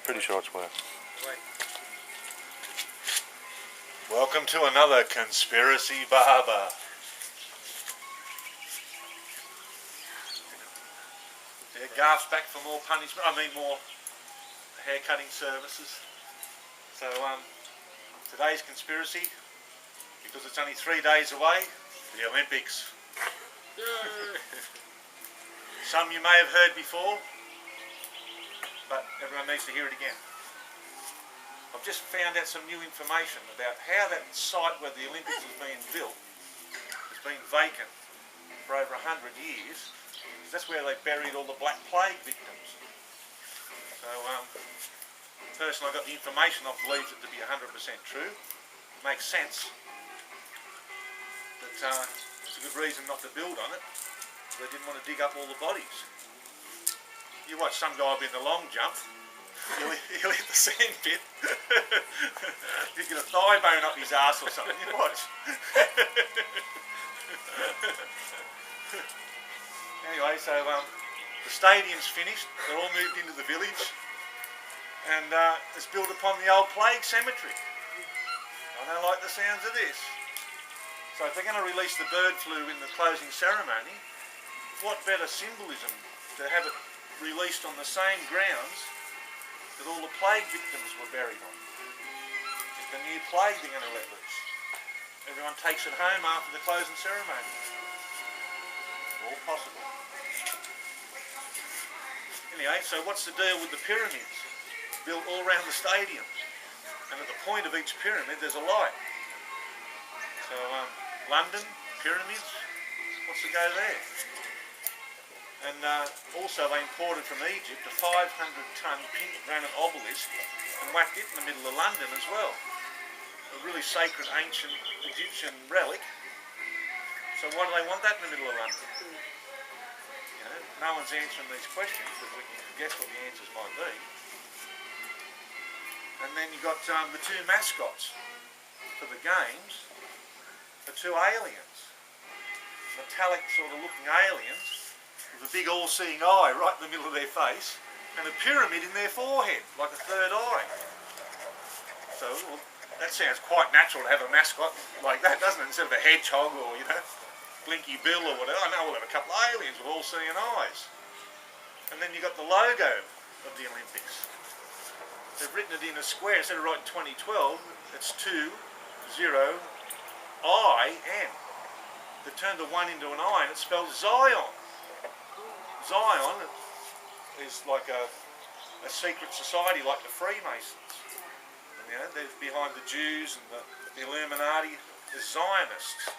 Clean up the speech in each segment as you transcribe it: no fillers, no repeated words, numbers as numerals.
Pretty sure it's worked. Welcome to another Conspiracy Barber. Yeah, Garth's back for more punishment. More hair cutting services. So today's conspiracy, because it's only 3 days away, the Olympics. Some you may have heard before, but everyone needs to hear it again. I've just found out some new information about how that site where the Olympics is being built has been vacant for over 100 years. That's where they buried all the Black Plague victims. So the person I got the information of believes it to be 100% true. It makes sense. But it's a good reason not to build on it. They didn't want to dig up all the bodies. You watch some guy in the long jump, he'll hit the sand pit. He'll get a thigh bone up his ass or something. You watch. Anyway, so the stadium's finished. They're all moved into the village, and it's built upon the old plague cemetery. I don't like the sounds of this. So if they're going to release the bird flu in the closing ceremony, what better symbolism to have it released on the same grounds that all the plague victims were buried on? It's the new plague they're going to let loose. Everyone takes it home after the closing ceremony. All possible. Anyway, so what's the deal with the pyramids built all around the stadium? And at the point of each pyramid there's a light. So London, pyramids, what's the go there? And also they imported from Egypt a 500-ton pink granite obelisk and whacked it in the middle of London as well. A really sacred ancient Egyptian relic. So why do they want that in the middle of London? You know, no one's answering these questions, but we can guess what the answers might be. And then you've got the two mascots for the games, the two aliens. Metallic sort of looking aliens with a big all-seeing eye right in the middle of their face and a pyramid in their forehead, like a third eye. So, well, that sounds quite natural to have a mascot like that, doesn't it? Instead of a hedgehog or, you know, Blinky Bill or whatever. I know we'll have a couple of aliens with all-seeing eyes. And then you've got the logo of the Olympics. They've written it in a square. Instead of writing 2012, it's 20-I-N. They turned the one into an I and it spells Zion. Zion is like a secret society like the Freemasons. And, you know, they're behind the Jews and the Illuminati, the Zionists.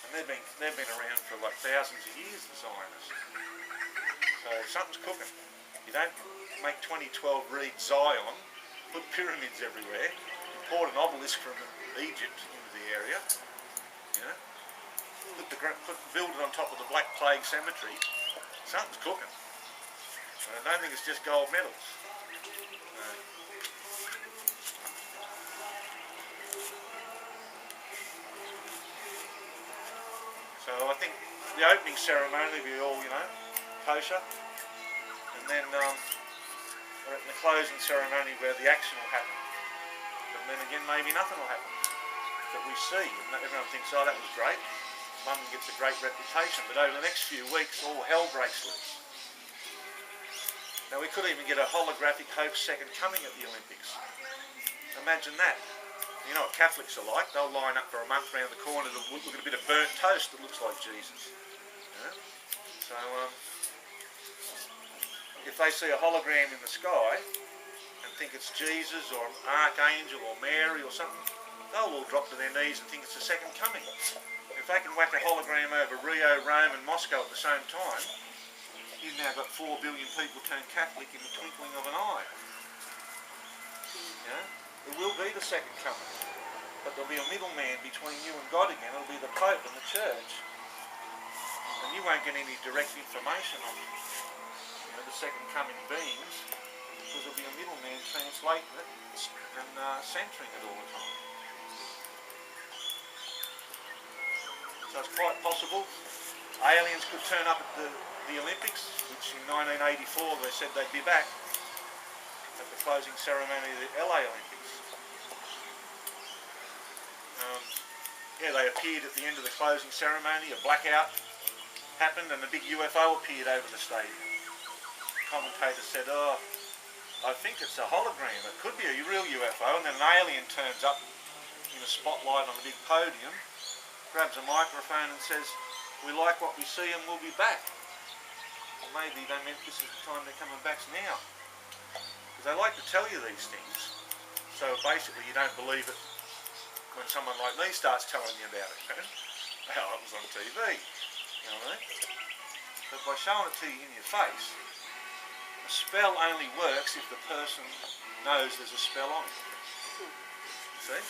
And they've been around for like thousands of years, the Zionists. So something's cooking. You don't make 2012 read Zion, put pyramids everywhere, import an obelisk from Egypt into the area, you know, build it on top of the Black Plague cemetery. Something's cooking. And I don't think it's just gold medals. So I think the opening ceremony will be all, you know, kosher. And then we're at the closing ceremony where the action will happen. But then again, maybe nothing will happen that we see. And everyone thinks, oh, that was great. London gets a great reputation. But over the next few weeks, all hell breaks loose. Now, we could even get a holographic hoax second coming at the Olympics. Imagine that. You know what Catholics are like. They'll line up for a month around the corner to look at a bit of burnt toast that looks like Jesus. Yeah? So, if they see a hologram in the sky and think it's Jesus or an archangel or Mary or something, they'll all drop to their knees and think it's the second coming. If they can whack a hologram over Rio, Rome and Moscow at the same time, you've now got 4 billion people turned Catholic in the twinkling of an eye. Yeah? It will be the second coming, but there'll be a middleman between you and God again. It'll be the Pope and the Church, and you won't get any direct information on the second coming beings, because there'll be a middleman translating it and censoring it all the time. So it's quite possible aliens could turn up at the Olympics, which in 1984 they said they'd be back. at the closing ceremony of the LA Olympics. Yeah, they appeared at the end of the closing ceremony, a blackout happened and a big UFO appeared over the stadium. The commentator said, "Oh, I think it's a hologram, it could be a real UFO," and then an alien turns up in a spotlight on a big podium, grabs a microphone and says, "We like what we see and we'll be back." Well, maybe they meant this is the time they're coming back now. Because they like to tell you these things, so basically you don't believe it when someone like me starts telling you about it. How it was on TV, you know what I mean? But by showing it to you in your face, a spell only works if the person knows there's a spell on it. See?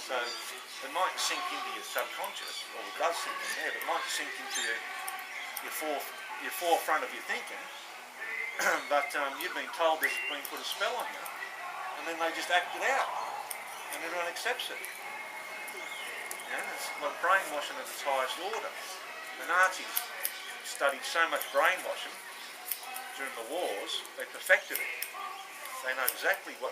So it might sink into your subconscious, or it does sink in there, but it might sink into your forefront of your thinking. But you've been told there's been put a spell on you, and then they just act it out, and everyone accepts it. You know, it's like brainwashing at its highest order. The Nazis studied so much brainwashing during the wars, they perfected it. They know exactly what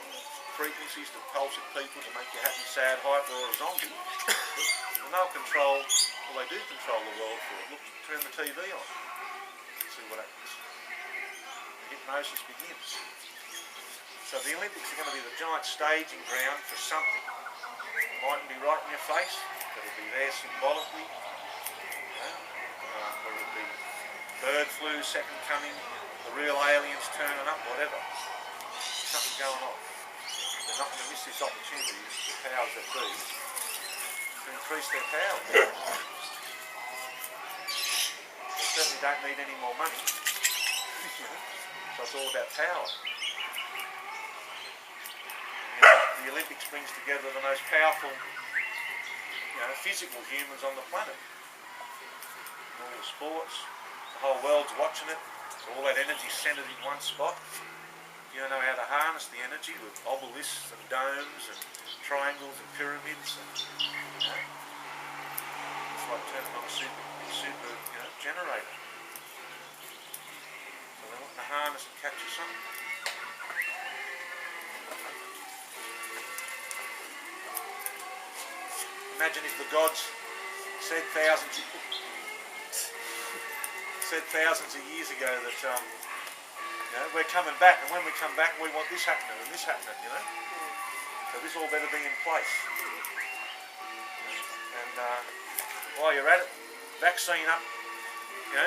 frequencies to pulse at people to make you happy, sad, hyper, or a zombie. And they'll control, well, they do control the world for it. Look, turn the TV on. See what happens. The hypnosis begins. So the Olympics are going to be the giant staging ground for something. It mightn't be right in your face, but it'll be there symbolically. You know, whether it be bird flu, second coming, the real aliens turning up, whatever. Something going on. They're not going to miss this opportunity, the powers that be, to increase their power. They certainly don't need any more money. So it's all about power. The Olympics brings together the most powerful, physical humans on the planet. All the sports, the whole world's watching it. So all that energy centred in one spot. You don't know how to harness the energy with obelisks and domes and triangles and pyramids. And, it's like turning on a super generator. So they want to harness and capture something. Imagine if the gods said thousands of years ago that we're coming back, and when we come back we want this happening and this happening, So this all better be in place. And while you're at it, vaccine up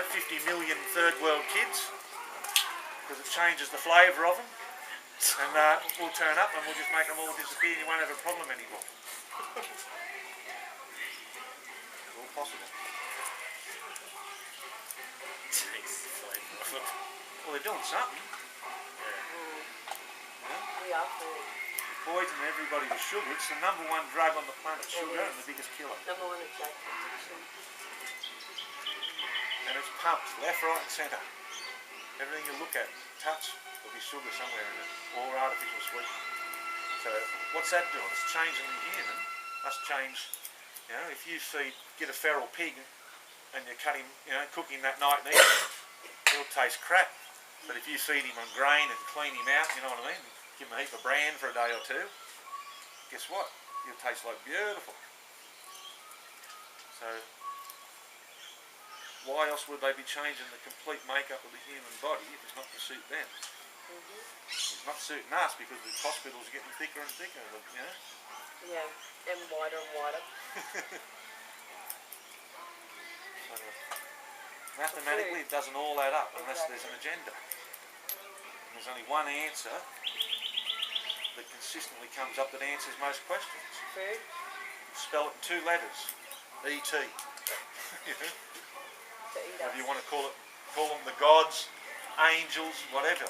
50 million third world kids, because it changes the flavour of them, and we'll turn up and we'll just make them all disappear and you won't have a problem anymore. It's all possible. Well, they're doing something. We are food. Poison everybody with sugar. It's the #1 drug on the planet, sugar, and the biggest killer. #1 addiction. And it's pumped left, right and centre. Everything you look at, touch, there'll be sugar somewhere in it, or artificial sweetener. So what's that doing? It's changing the human. Must change, if you get a feral pig and you cut him, cook him that night and eat him, it'll taste crap. But if you feed him on grain and clean him out, you know what I mean, give him a heap of bran for a day or two, guess what? He'll taste like beautiful. So why else would they be changing the complete makeup of the human body if it's not to suit them? It's not suiting us because the hospitals are getting thicker and thicker, Yeah, and wider and wider. So, mathematically it doesn't all add up unless there's an agenda. And there's only one answer that consistently comes up that answers most questions. Food? Spell it in 2 letters. E.T. Whether you want to call them the gods, angels, whatever.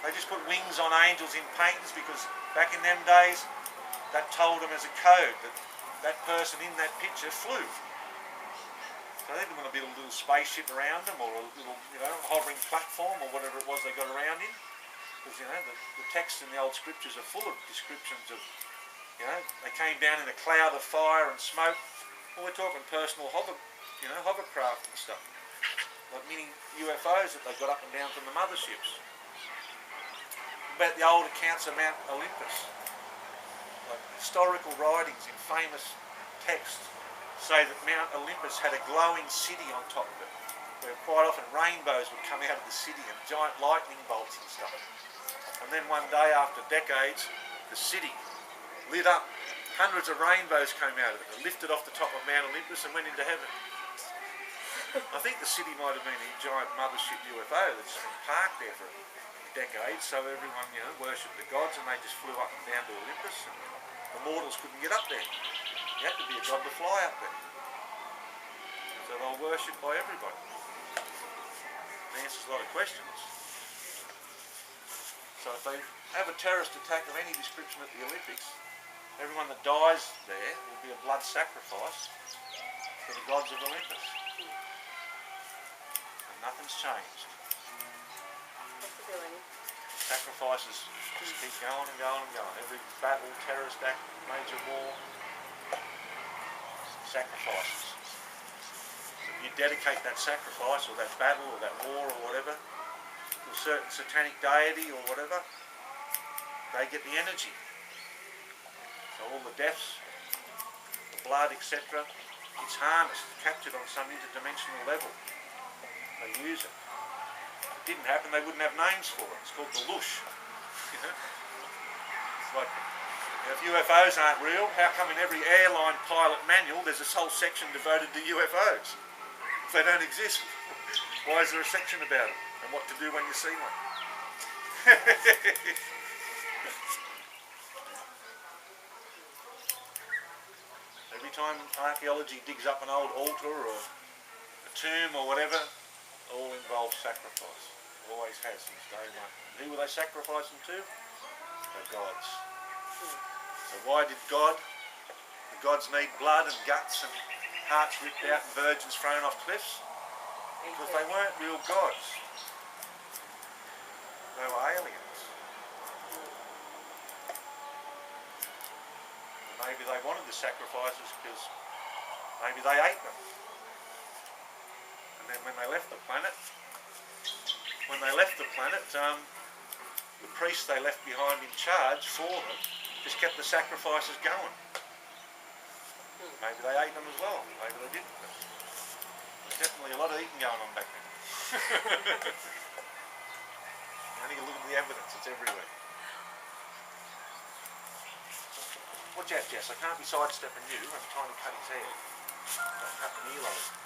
They just put wings on angels in paintings because back in them days that told them as a code that that person in that picture flew. So they didn't want to build a little spaceship around them or a little, hovering platform or whatever it was they got around him. Because, the texts in the old scriptures are full of descriptions of, they came down in a cloud of fire and smoke. Well, we're talking personal hovercraft and stuff. Like mini UFOs that they got up and down from the motherships. about the old accounts of Mount Olympus. Like historical writings in famous texts say that Mount Olympus had a glowing city on top of it, where quite often rainbows would come out of the city and giant lightning bolts and stuff. And then one day, after decades, the city lit up. Hundreds of rainbows came out of it and lifted off the top of Mount Olympus and went into heaven. I think the city might have been a giant mothership UFO that's been parked there for decades, so everyone, worshipped the gods, and they just flew up and down to Olympus, and the mortals couldn't get up there. You had to be a god to fly up there. So they were worshipped by everybody. It answers a lot of questions. So if they have a terrorist attack of any description at the Olympics, everyone that dies there will be a blood sacrifice for the gods of Olympus. And nothing's changed. What's the feeling? Sacrifices just keep going and going and going. Every battle, terrorist act, major war, sacrifices. So if you dedicate that sacrifice or that battle or that war or whatever to a certain satanic deity or whatever, they get the energy. So all the deaths, the blood, etc., it's harnessed, captured on some interdimensional level. They use it. If it didn't happen, they wouldn't have names for it. It's called the lush. It's like, if UFOs aren't real, how come in every airline pilot manual there's a whole section devoted to UFOs? If they don't exist, why is there a section about it? And what to do when you see one? Every time archaeology digs up an old altar or a tomb or whatever, all involves sacrifice. Always has since day one. And who were they sacrificing to? The gods. So why did the gods need blood and guts and hearts ripped out and virgins thrown off cliffs? Because they weren't real gods. They were aliens. And maybe they wanted the sacrifices because maybe they ate them. And then when they left the planet, the priests they left behind in charge for them just kept the sacrifices going. Maybe they ate them as well. Maybe they didn't. There's definitely a lot of eating going on back then. I think you look at the evidence, it's everywhere. Watch out, Jess, I can't be sidestepping you. I'm trying to cut his hair. I'll cut an earlobe.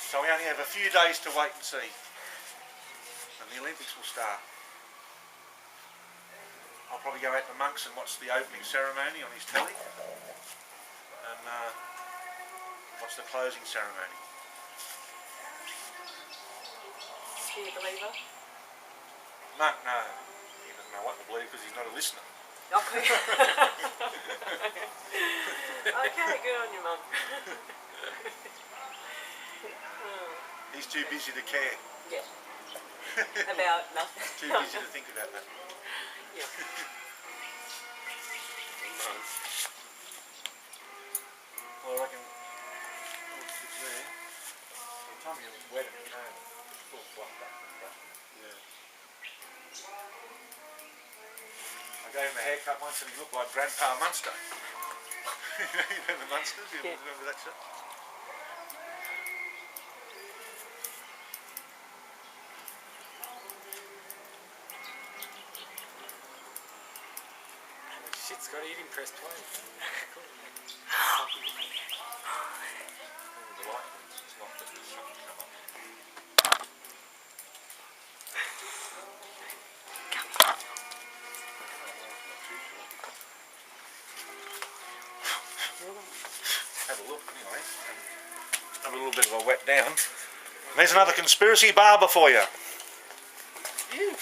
So we only have a few days to wait and see, and the Olympics will start. I'll probably go out to Monk's and watch the opening ceremony on his telly, and watch the closing ceremony. Is he a believer? Monk, no, he doesn't know what to believe because he's not a listener. Okay. Okay, good on you, Mum. He's too busy to care. Yeah. About nothing. Too busy to think about that. Yeah. Well, I reckon it's there. By the time you wet it, it's full fluffed up and stuff. Yeah. I gave him a haircut once and he looked like Grandpa Munster. You know the Munsters? You remember that show? Shit's got to eat him, press play. The light it's not that there's something come up. Have a look anyway. Have a little bit of a wet down. There's another conspiracy barber for you. You.